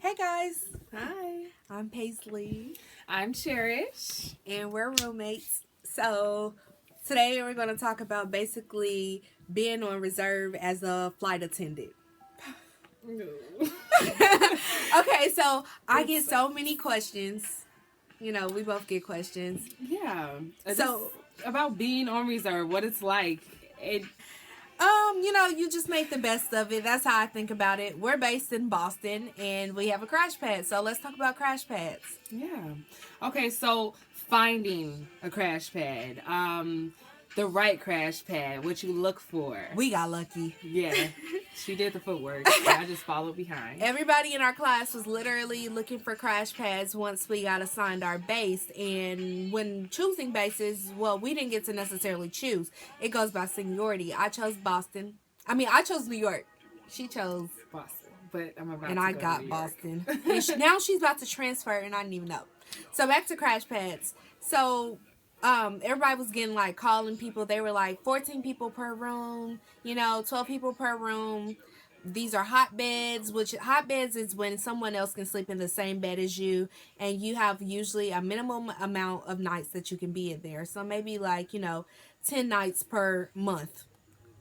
Hey guys, Hi. I'm Paisley, I'm Cherish. and we're roommates. So today we're going to talk about basically being on reserve as a flight attendant. Okay, so I get so many questions. You know, we both get questions. Yeah. So, About being on reserve, what it's like. you just make the best of it. That's how I think about it. We're based in Boston and we have a crash pad. So let's talk about crash pads. Yeah. Okay, so finding a crash pad. The right crash pad, what you look for. We got lucky. Yeah. She did the footwork. I just followed behind. Everybody in our class was literally looking for crash pads once we got assigned our base. And when choosing bases, well, we didn't get to necessarily choose. It goes by seniority. I chose Boston. I chose New York. She chose Boston. But I'm about and to I go got to New York. Boston. And now she's about to transfer, and I didn't even know. So back to crash pads. So everybody was getting like calling people. They were like 14 people per room, 12 people per room. These are hotbeds, which hotbeds is when someone else can sleep in the same bed as you, and you have usually a minimum amount of nights that you can be in there. So maybe like 10 nights per month.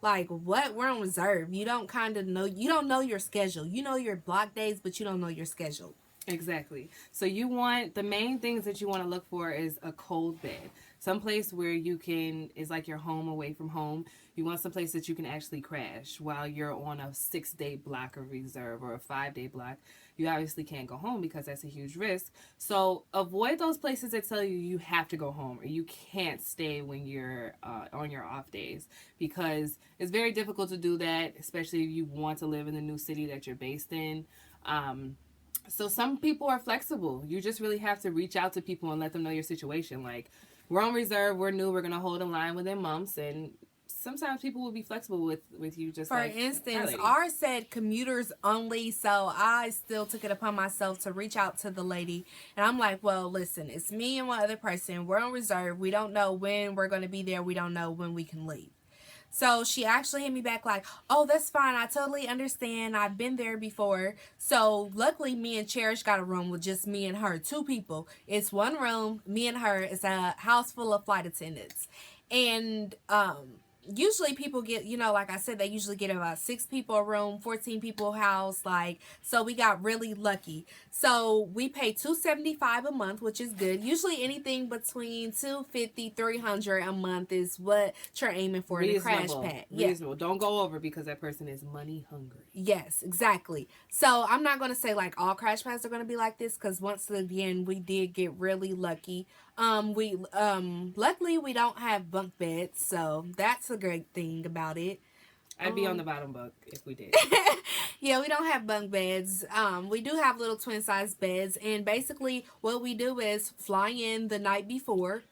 Like what? We're on reserve. You don't know your schedule. You know your block days, but you don't know your schedule. Exactly. So the main things that you want to look for is a cold bed. Someplace where is like your home away from home. You want some place that you can actually crash while you're on a 6-day block of reserve or a 5-day block. You obviously can't go home because that's a huge risk. So avoid those places that tell you have to go home or you can't stay when you're on your off days, because it's very difficult to do that, especially if you want to live in the new city that you're based in. So some people are flexible. You just really have to reach out to people and let them know your situation. Like, we're on reserve, we're new, we're going to hold a line within months, and sometimes people will be flexible with you. Just for instance, ours said commuters only, so I still took it upon myself to reach out to the lady, and I'm like, well, listen, it's me and one other person. We're on reserve. We don't know when we're going to be there. We don't know when we can leave. So she actually hit me back like, oh, that's fine. I totally understand. I've been there before. So luckily me and Cherish got a room with just me and her. 2 people. It's one room, me and her. It's a house full of flight attendants. And usually people get, like I said, they usually get about 6 people a room, 14 people a house. So we got really lucky. So we pay $275 a month, which is good. Usually anything between $250, $300 a month is what you're aiming for in a crash pad. Reasonable. Don't go over because that person is money hungry. Yes, exactly. So I'm not going to say like all crash pads are going to be like this, because once again we did get really lucky. Luckily we don't have bunk beds, so that's a great thing about it. I'd be on the bottom bunk if we did. Yeah, we don't have bunk beds. We do have little twin size beds, and basically what we do is fly in the night before.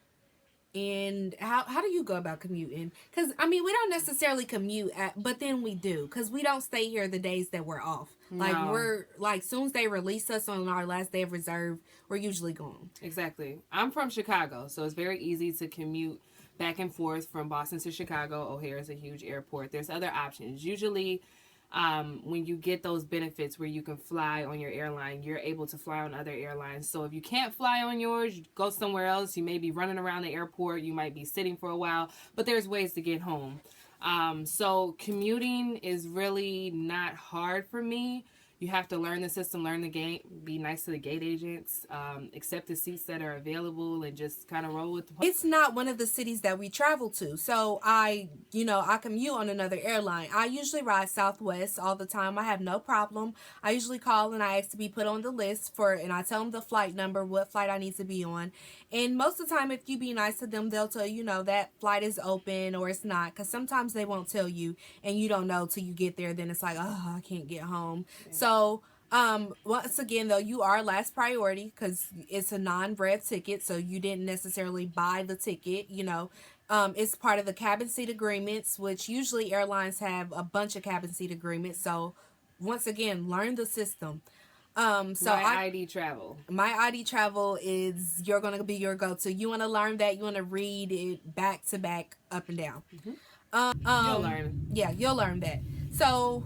And how do you go about commuting? Because we don't necessarily commute but then we do, because we don't stay here the days that we're off. No. We're like, soon as they release us on our last day of reserve, we're usually gone. Exactly. I'm from Chicago, so it's very easy to commute back and forth from Boston to Chicago. O'Hare is a huge airport. There's other options. Usually, when you get those benefits where you can fly on your airline, you're able to fly on other airlines. So if you can't fly on yours, you go somewhere else. You may be running around the airport. You might be sitting for a while, but there's ways to get home. So commuting is really not hard for me. You have to learn the system, learn the gate, be nice to the gate agents, accept the seats that are available, and just kind of roll with the... It's not one of the cities that we travel to. So I commute on another airline. I usually ride Southwest all the time. I have no problem. I usually call and I ask to be put on the list and I tell them the flight number, what flight I need to be on. And most of the time, if you be nice to them, they'll tell you, that flight is open or it's not. Because sometimes they won't tell you and you don't know till you get there. Then it's like, oh, I can't get home. Yeah. So once again, though, you are last priority because it's a non-REV ticket. So you didn't necessarily buy the ticket, it's part of the cabin seat agreements, which usually airlines have a bunch of cabin seat agreements. So once again, learn the system. My ID travel is you're going to be your go-to. You want to learn that. You want to read it back to back, up and down. Mm-hmm. You'll learn. Yeah, you'll learn that. So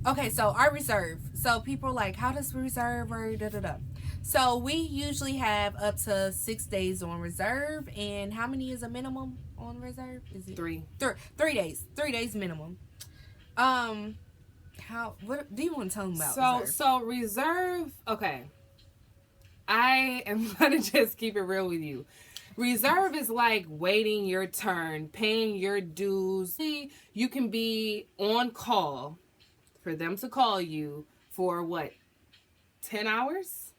Okay, so our reserve. So people are like, how does reserve or da da da? So we usually have up to 6 days on reserve. And how many is a minimum on reserve? Is it 3? 3 days. 3 days minimum. What do you want to tell them about reserve? So reserve, okay. I am gonna just keep it real with you. Reserve is like waiting your turn, paying your dues. You can be on call for them to call you for what, 10 hours?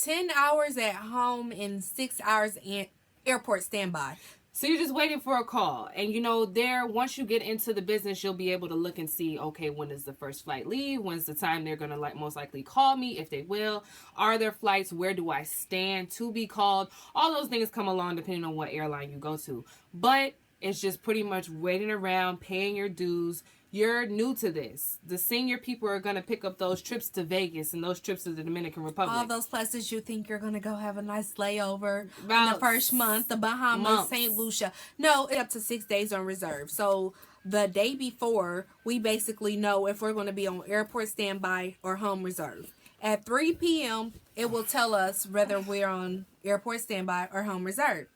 10 hours at home and 6 hours in airport standby. So you're just waiting for a call. And you know, once you get into the business, you'll be able to look and see, okay, when does the first flight leave? When's the time they're going to most likely call me, if they will? Are there flights? Where do I stand to be called? All those things come along depending on what airline you go to. But it's just pretty much waiting around, paying your dues. You're new to this. The senior people are going to pick up those trips to Vegas and those trips to the Dominican Republic. All those places you think you're going to go have a nice layover in the first month. The Bahamas, St. Lucia. No, it's up to 6 days on reserve. So the day before, we basically know if we're going to be on airport standby or home reserve. At 3 p.m., it will tell us whether we're on airport standby or home reserve.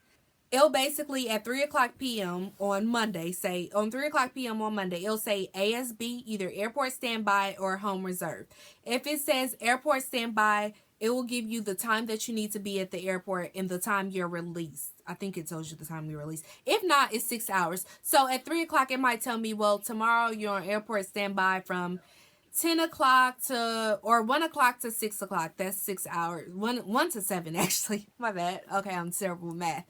It'll basically, at 3 o'clock p.m. on Monday, on 3 o'clock p.m. on Monday, it'll say ASB, either airport standby or home reserve. If it says airport standby, it will give you the time that you need to be at the airport and the time you're released. I think it tells you the time you're released. If not, it's 6 hours. So at 3 o'clock, it might tell me, well, tomorrow you're on airport standby from 10 o'clock or 1 o'clock to 6 o'clock. That's 6 hours. 1 to 7, actually. My bad. Okay, I'm terrible with math.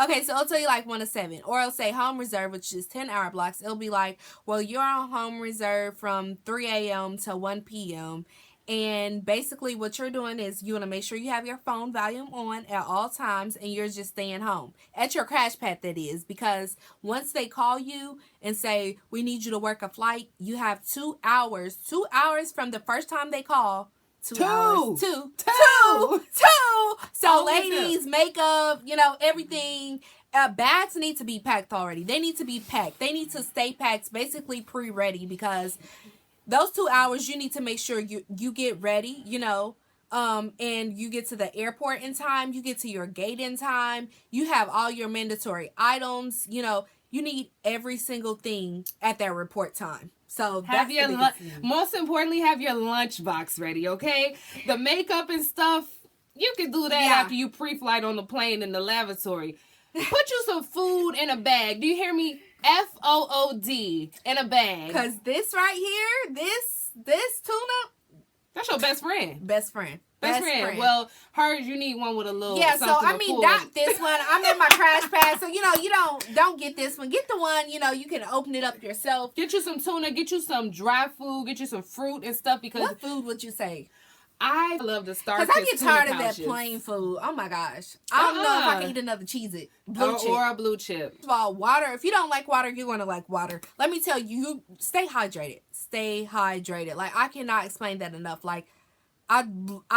Okay, so it'll tell you like 1 to 7. Or it'll say home reserve, which is 10-hour blocks. It'll be like, well, you're on home reserve from 3 a.m. to 1 p.m. And basically what you're doing is you want to make sure you have your phone volume on at all times and you're just staying home. At your crash pad, that is. Because once they call you and say, we need you to work a flight, you have 2 hours. 2 hours from the first time they call. 2 hours. Two. So ladies, makeup, everything. Bags need to be packed already. They need to be packed. They need to stay packed, basically pre-ready, because those 2 hours, you need to make sure you get ready, and you get to the airport in time. You get to your gate in time. You have all your mandatory items. You need every single thing at that report time. So have most importantly, have your lunch box ready, okay? The makeup and stuff, you can do that after you pre-flight on the plane in the lavatory. Put you some food in a bag. Do you hear me? FOOD in a bag. Because this right here, this tuna, that's your best friend. Best friend. Well, hers, you need one with a little. Yeah, so I mean, not this one. I'm in my crash pad, so you don't get this one. Get the one you can open it up yourself. Get you some tuna. Get you some dry food. Get you some fruit and stuff. Because what food would you say? I love the Starfish. Because I get tired of that plain food. Oh my gosh. I don't know if I can eat another Cheez-It. Or a blue chip. First of all, water. If you don't like water, you're going to like water. Let me tell you, stay hydrated. Stay hydrated. Like, I cannot explain that enough. Like, I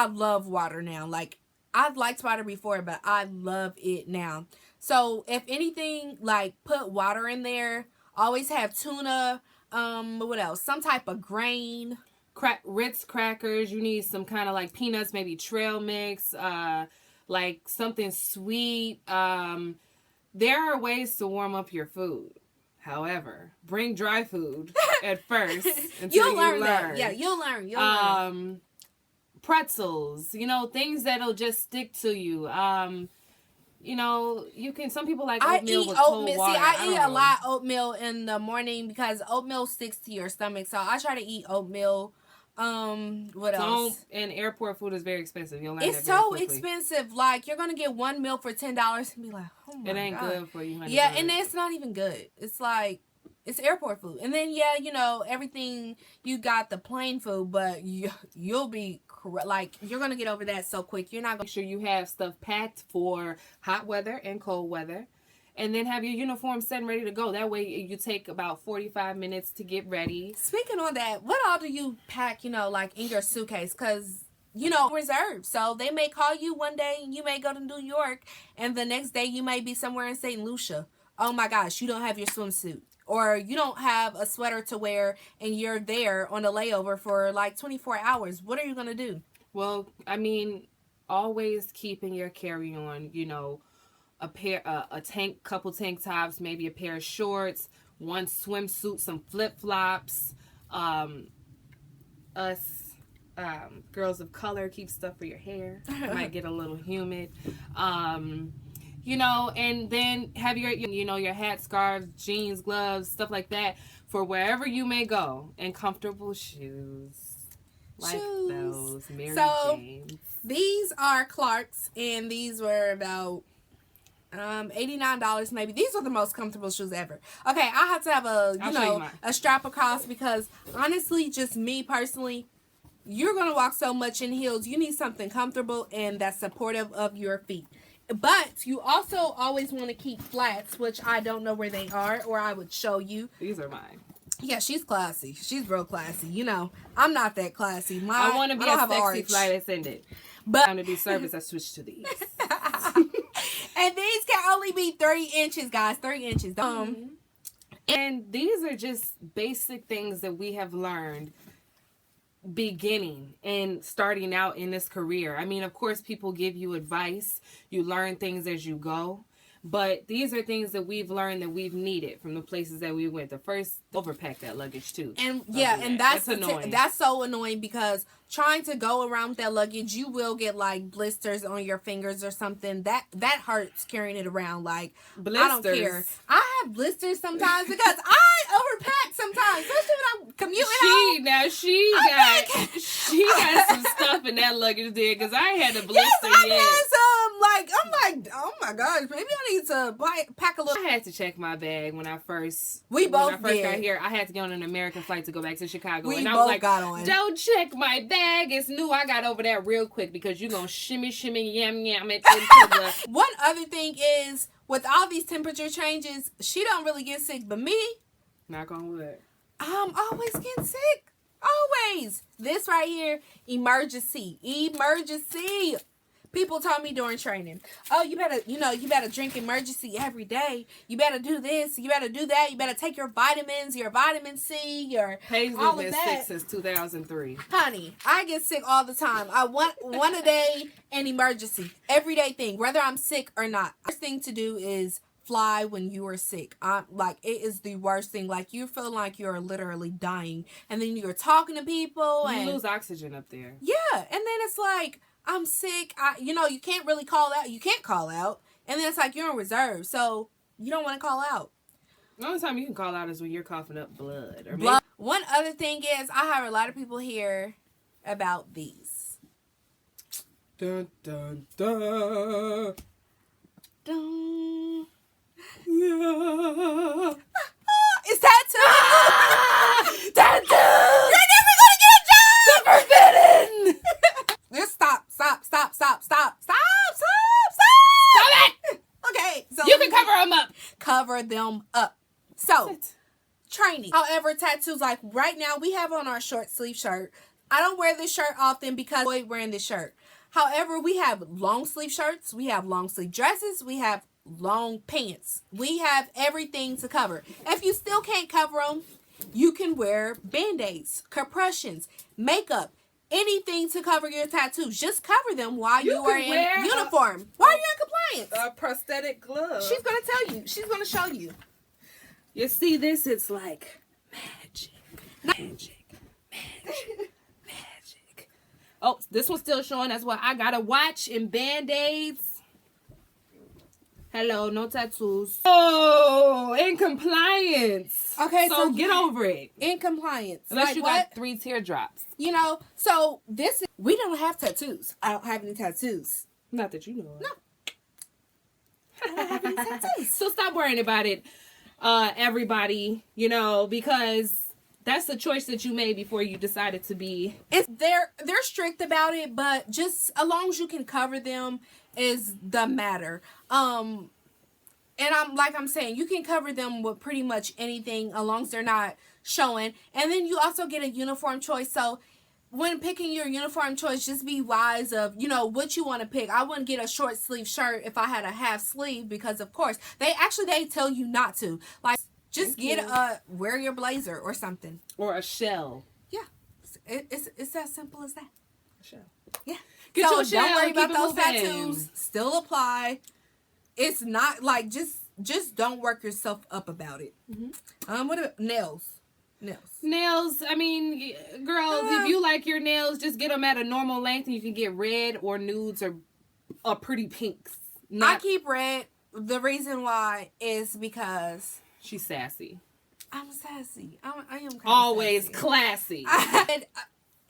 love water now. Like, I've liked water before, but I love it now. So, if anything, like, put water in there. Always have tuna. What else? Some type of grain. Ritz crackers. You need some kind of like peanuts, maybe trail mix, like something sweet. There are ways to warm up your food. However, bring dry food at first until you'll learn that. Yeah, you'll learn. You'll learn. Pretzels, things that'll just stick to you. You can. Some people like oatmeal with cold water. See, I eat a lot of oatmeal in the morning because oatmeal sticks to your stomach. So I try to eat oatmeal. What else? And airport food is very expensive. You'll learn it's that very so quickly. Expensive. Like, you're gonna get one meal for $10 and be like, oh my god, it ain't good for you, honey. Yeah, and it's not even good. It's like, it's airport food. And then everything, you got the plain food, but you'll be like, you're gonna get over that so quick. You're not gonna make sure you have stuff packed for hot weather and cold weather. And then have your uniform set and ready to go. That way you take about 45 minutes to get ready. Speaking on that, what all do you pack, like in your suitcase? Because, reserved. So they may call you one day and you may go to New York and the next day you may be somewhere in St. Lucia. oh my gosh, you don't have your swimsuit, or you don't have a sweater to wear, and you're there on a layover for like 24 hours. What are you gonna do? Well, I mean, always keeping your carry-on, a pair, couple tank tops, maybe a pair of shorts, one swimsuit, some flip-flops. Us girls of color, keep stuff for your hair. It might get a little humid. And then have your hat, scarves, jeans, gloves, stuff like that for wherever you may go, and comfortable shoes. Like those Mary Janes. These are Clark's, and these were about $89 maybe. These are the most comfortable shoes ever. Okay, I have to have a strap across, because honestly, just me personally, you're gonna walk so much in heels. You need something comfortable and that's supportive of your feet. But you also always want to keep flats, which I don't know where they are, or I would show you. These are mine. Yeah, she's classy. She's real classy. I'm not that classy. I want to be a sexy flight attendant. But time to do service, I switched to these. And these can only be 3 inches, guys. 3 inches. And these are just basic things that we have learned beginning and starting out in this career. I mean, of course, people give you advice. You learn things as you go. But these are things that we've learned that we've needed from the places that we went. The first, overpack that luggage too. And yeah, and that's annoying. That's so annoying, because trying to go around with that luggage, you will get like blisters on your fingers or something. That hurts carrying it around. Like, blisters. I don't care. I have blisters sometimes because I overpack sometimes, especially when I'm commuting She got some stuff in that luggage there, because I had a blister. I've had some. Like, I'm like, oh my gosh, maybe I need to pack a little. I had to check my bag when I first got here. I had to get on an American flight to go back to Chicago, and I was like, don't check my bag. It's new. I got over that real quick, because you're gonna shimmy yam it into the. One other thing is, with all these temperature changes, she don't really get sick, but me, knock on wood, I'm always getting sick. Always. This right here, emergency. People told me during training, oh, you better drink emergency every day. You better do this. You better do that. You better take your vitamins, your vitamin C, your Paisley's all of been that. sick since 2003. Honey, I get sick all the time. I want one a day, an emergency. Everyday thing, whether I'm sick or not. First thing to do is fly when you are sick. It is the worst thing. Like, you feel like you're literally dying, and then you're talking to people, and you lose oxygen up there. Yeah, and then it's like, I'm sick. You can't really call out. You can't call out, and then it's like you're in reserve, so you don't want to call out. The only time you can call out is when you're coughing up blood. One other thing is, I have a lot of people hear about these. Dun dun dun. Dun. Yeah. It's tattoos. Tattoos. You're never gonna get a job. They're forbidden. Just stop it. Okay, so you can cover them up. Cover them up. So, training. However, tattoos, like right now, we have on our short sleeve shirt. I don't wear this shirt often because I avoid wearing this shirt. However, we have long sleeve shirts, we have long sleeve dresses, we have long pants. We have everything to cover. If you still can't cover them, you can wear band-aids, compressions, makeup, anything to cover your tattoos. Just cover them while you are in uniform. While you're in compliance. A prosthetic glove. She's going to tell you. She's going to show you. You see this? It's like magic. Oh, this one's still showing. That's why I got a watch and band-aids. Hello, no tattoos. Oh, in compliance. Okay, so get over it. In compliance. Unless you got 3 teardrops. So we don't have tattoos. I don't have any tattoos. Not that you know of. No. I don't have any tattoos. So stop worrying about it, everybody, because that's the choice that you made before you decided to be. They're strict about it, but just as long as you can cover them is the matter. And I'm saying, you can cover them with pretty much anything as long as they're not showing. And then you also get a uniform choice. So when picking your uniform choice, just be wise of, you know, what you want to pick. I wouldn't get a short sleeve shirt if I had a half sleeve, because of course they tell you not to. Like, just wear your blazer or something, or a shell. Yeah, it's as simple as that. A shell. Yeah. Get so your shell, don't worry about keep it those moving. tattoos. Still apply. It's not like just don't work yourself up about it. What about nails? Nails, I mean, girls, if you like your nails, just get them at a normal length, and you can get red or nudes or pretty pinks. I keep red. The reason why is because she's sassy. I'm sassy. I am kind always sassy. Classy.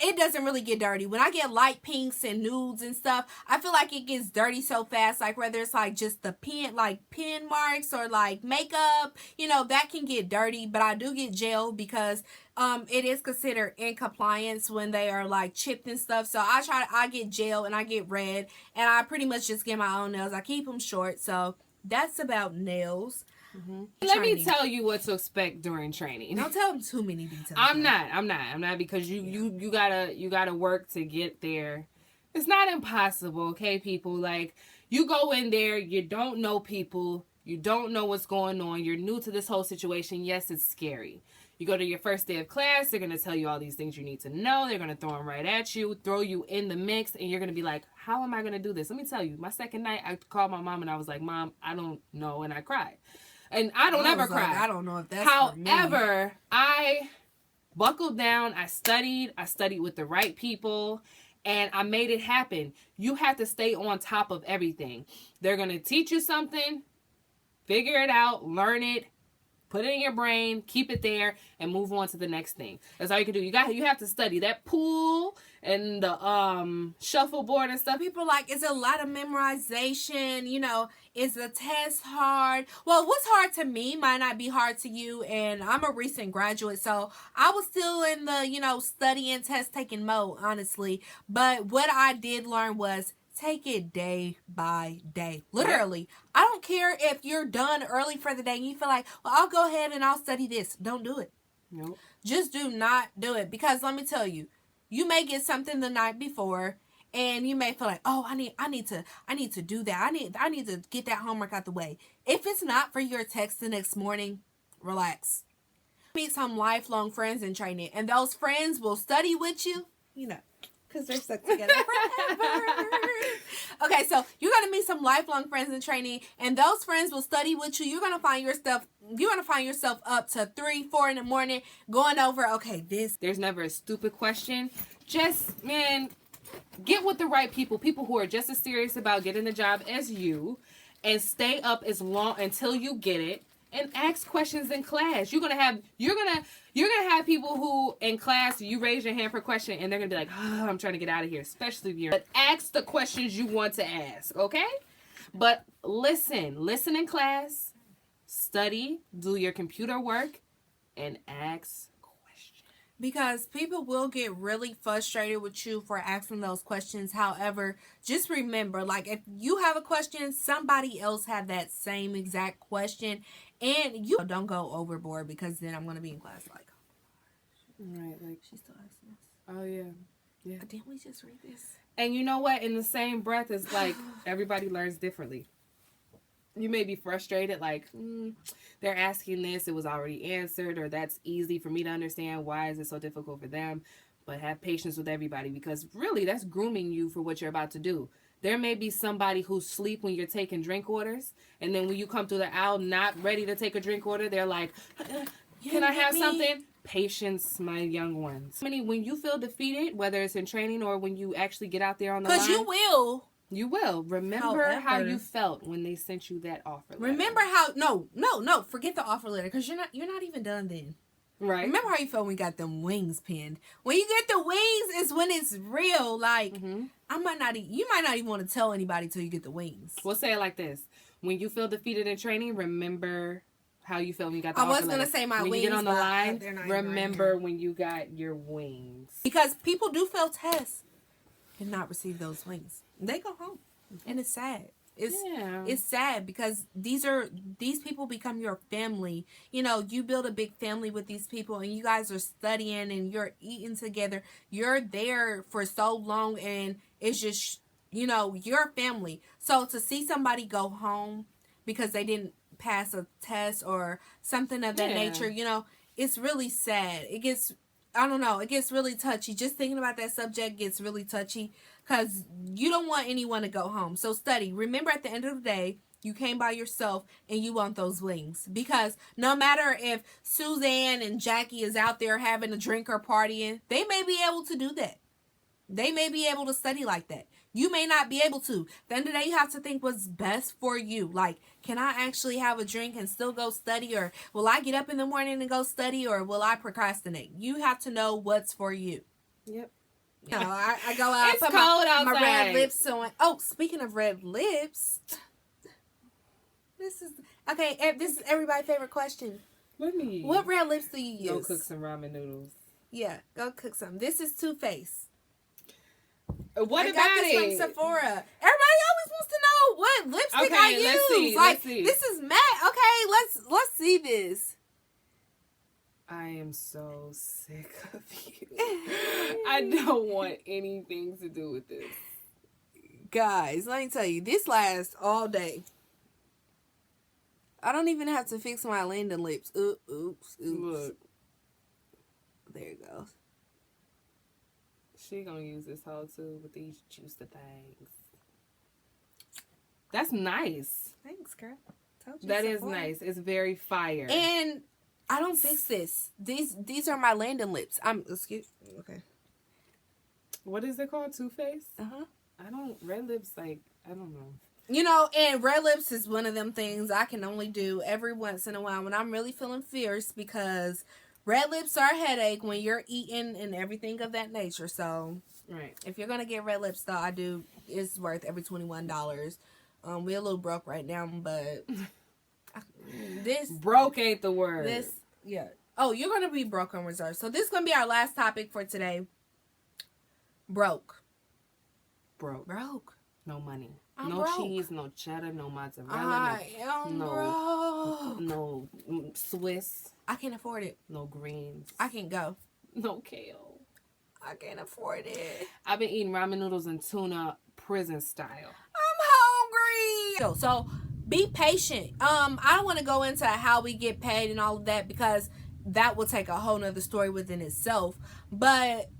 It doesn't really get dirty. When I get light pinks and nudes and stuff, I feel like it gets dirty so fast. Like, whether it's like just the pen marks or like makeup, you know, that can get dirty. But I do get gel because it is considered in compliance when they are like chipped and stuff. So I get gel and I get red, and I pretty much just get my own nails. I keep them short. So that's about nails. Let me tell you what to expect during training. Don't tell them too many details. I'm not, because you gotta work to get there. It's not impossible, okay, people? Like, you go in there, you don't know people, you don't know what's going on, you're new to this whole situation. Yes, it's scary. You go to your first day of class, they're gonna tell you all these things you need to know. They're gonna throw them right at you, throw you in the mix, and you're gonna be like, how am I gonna do this? Let me tell you, my second night, I called my mom and I was like, Mom, I don't know, and I cried. And I don't ever cry. I don't know if that's However, I buckled down. I studied with the right people, and I made it happen. You have to stay on top of everything. They're going to teach you something, figure it out, learn it, put it in your brain, keep it there, and move on to the next thing. That's all you can do. You have to study that pool and the shuffleboard and stuff. People are like, it's a lot of memorization, you know, is the test hard? Well, what's hard to me might not be hard to you, and I'm a recent graduate, so I was still in the, you know, studying, test taking mode, honestly. But what I did learn was take it day by day. Literally. Yep. I don't care if you're done early for the day and you feel like, well, I'll go ahead and I'll study this. Don't do it. Nope. Just do not do it, because let me tell you, you may get something the night before, and you may feel like, oh, I need to do that. I need to get that homework out the way. If it's not for your text the next morning, relax. Meet some lifelong friends in training, and those friends will study with you, you know, because they're stuck together forever. Okay, so you're going to meet some lifelong friends in training, and those friends will study with you. You're going to find yourself up to 3, 4 in the morning going over, okay, this. There's never a stupid question. Just, man, get with the right people who are just as serious about getting the job as you, and stay up as long until you get it. And ask questions in class. You're gonna have people who in class, you raise your hand for a question and they're gonna be like, oh, I'm trying to get out of here. Especially if you're. But ask the questions you want to ask, okay? But listen in class, study, do your computer work, and ask questions. Because people will get really frustrated with you for asking those questions. However, just remember, like, if you have a question, somebody else have that same exact question. And you don't go overboard, because then I'm going to be in class like, right, like, she's still asking us. Oh, yeah. Didn't we just read this? And you know what? In the same breath, it's like everybody learns differently. You may be frustrated, like, they're asking this, it was already answered, or that's easy for me to understand. Why is it so difficult for them? But have patience with everybody, because really that's grooming you for what you're about to do. There may be somebody who's asleep when you're taking drink orders, and then when you come through the aisle not ready to take a drink order, they're like, can I have something? Patience, my young ones. When you feel defeated, whether it's in training or when you actually get out there on the line. Because you will. You will. Remember how you felt when they sent you that offer letter. Remember how, no, forget the offer letter, because you're not even done then. Right. Remember how you felt when we got them wings pinned. When you get the wings is when it's real. Like, you might not even want to tell anybody till you get the wings. We'll say it like this. When you feel defeated in training, remember how you felt when you got the offer letter. I was going to say my when wings. When you get on the line, remember when you got your wings. Because people do fail tests and not receive those wings. They go home. And it's sad. It's sad because these people become your family. You know, you build a big family with these people, and you guys are studying and you're eating together. You're there for so long, and it's just, you know, your family. So to see somebody go home because they didn't pass a test or something of that nature, you know, it's really sad. It gets, I don't know, it gets really touchy. Just thinking about that subject gets really touchy because you don't want anyone to go home. So study. Remember, at the end of the day, you came by yourself and you want those wings. Because no matter if Suzanne and Jackie is out there having a drink or partying, they may be able to do that. They may be able to study like that. You may not be able to. At the end of the day, you have to think what's best for you. Like, can I actually have a drink and still go study? Or will I get up in the morning and go study? Or will I procrastinate? You have to know what's for you. Yep. You know, I go out, it's put cold my outside. red lips on. Oh, speaking of red lips. This is everybody's favorite question. What red lips do you use? Go cook some ramen noodles. Yeah, go cook some. This is Too Faced. What I about got this it? from Sephora. Everybody always wants to know what lipstick I use. Let's see. This is matte. Okay, let's see this. I am so sick of you. I don't want anything to do with this. Guys, let me tell you, this lasts all day. I don't even have to fix my landing lips. Oops. Look. There it goes. She gonna use this whole too with these juicy things. That's nice. Thanks, girl. Told you That so is far. nice. It's very fire. And I don't fix this. These are my landing lips. Okay. What is it called? Too Faced? Uh-huh. Red lips, like, I don't know. You know, and red lips is one of them things I can only do every once in a while when I'm really feeling fierce, because red lips are a headache when you're eating and everything of that nature. So, right. If you're going to get red lips, though, it's worth every $21. We're a little broke right now, but this... Broke ain't the word. Oh, you're going to be broke on reserve. So this is going to be our last topic for today. Broke. No money. I'm no broke. Cheese, no cheddar, no mozzarella. I am broke. No Swiss. I can't afford it. No greens. I can't go. No kale. I can't afford it. I've been eating ramen noodles and tuna prison style. I'm hungry. So be patient. I don't want to go into how we get paid and all of that, because that will take a whole nother story within itself. But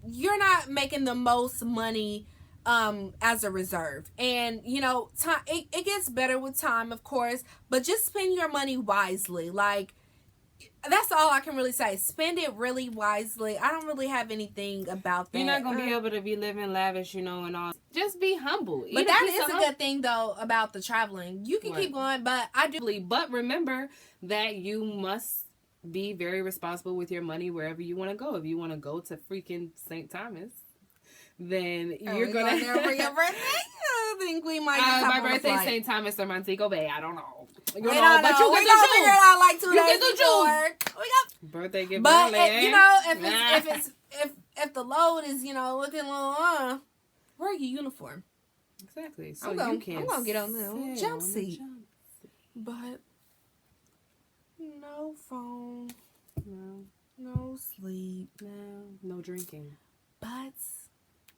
you're not making the most money as a reserve. And, you know, time it gets better with time, of course, but just spend your money wisely. Like, that's all I can really say. Spend it really wisely. I don't really have anything about that. You're not going to be able to be living lavish, you know, and all. Just be humble. But that is a good thing, though, about the traveling. You can keep going, but I do. But remember that you must be very responsible with your money wherever you want to go. If you want to go to freaking St. Thomas, then you're going to... there for your birthday? I think we might my birthday's St. Thomas or Montego Bay. I don't know. But you can figure it out like 2 days before. Birthday gift. But you know, if the load is, you know, looking a little wear your uniform. Exactly. So I'm gonna get on the jump seat. But no phone. No sleep. No drinking. But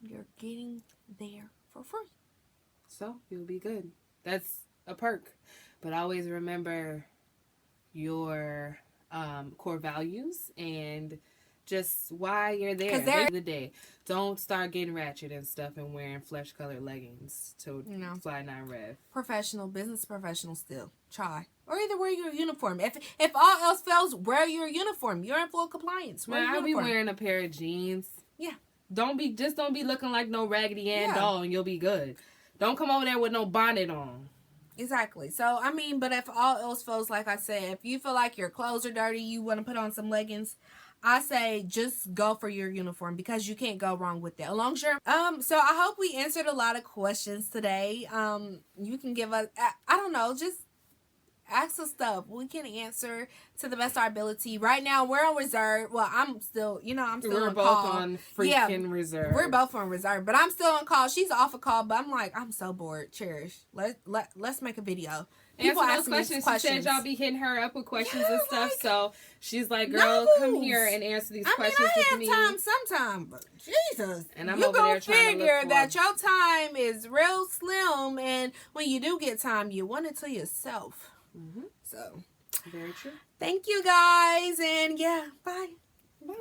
you're getting there for free. So you'll be good. That's a perk. But always remember your core values and just why you're there at the end of the day. Don't start getting ratchet and stuff and wearing flesh-colored leggings to fly NON-REV. Business professional still. Try. Or either wear your uniform. If all else fails, wear your uniform. You're in full compliance. I'll be wearing a pair of jeans. Yeah. Don't be looking like no Raggedy Ann doll and you'll be good. Don't come over there with no bonnet on. Exactly. So, I mean, but if all else fails, like I said, if you feel like your clothes are dirty, you want to put on some leggings, I say just go for your uniform, because you can't go wrong with that. As long as you're, so I hope we answered a lot of questions today. You can give us, I don't know, just Ask us stuff. We can answer to the best of our ability. Right now, we're on reserve. Well, I'm still We're on both call. on freaking reserve. We're both on reserve, but I'm still on call. She's off a call, but I'm like, I'm so bored. Cherish. Let's make a video. People Answer ask those me questions. She said y'all be hitting her up with questions and stuff. like, So she's like, girl, come here and answer these questions with me. I have time sometime, but Jesus. And I'm you over there trying to look for that your time is real slim, and when you do get time, you want it to yourself. Mm-hmm. So, very true. Thank you guys, and yeah, bye. Bye.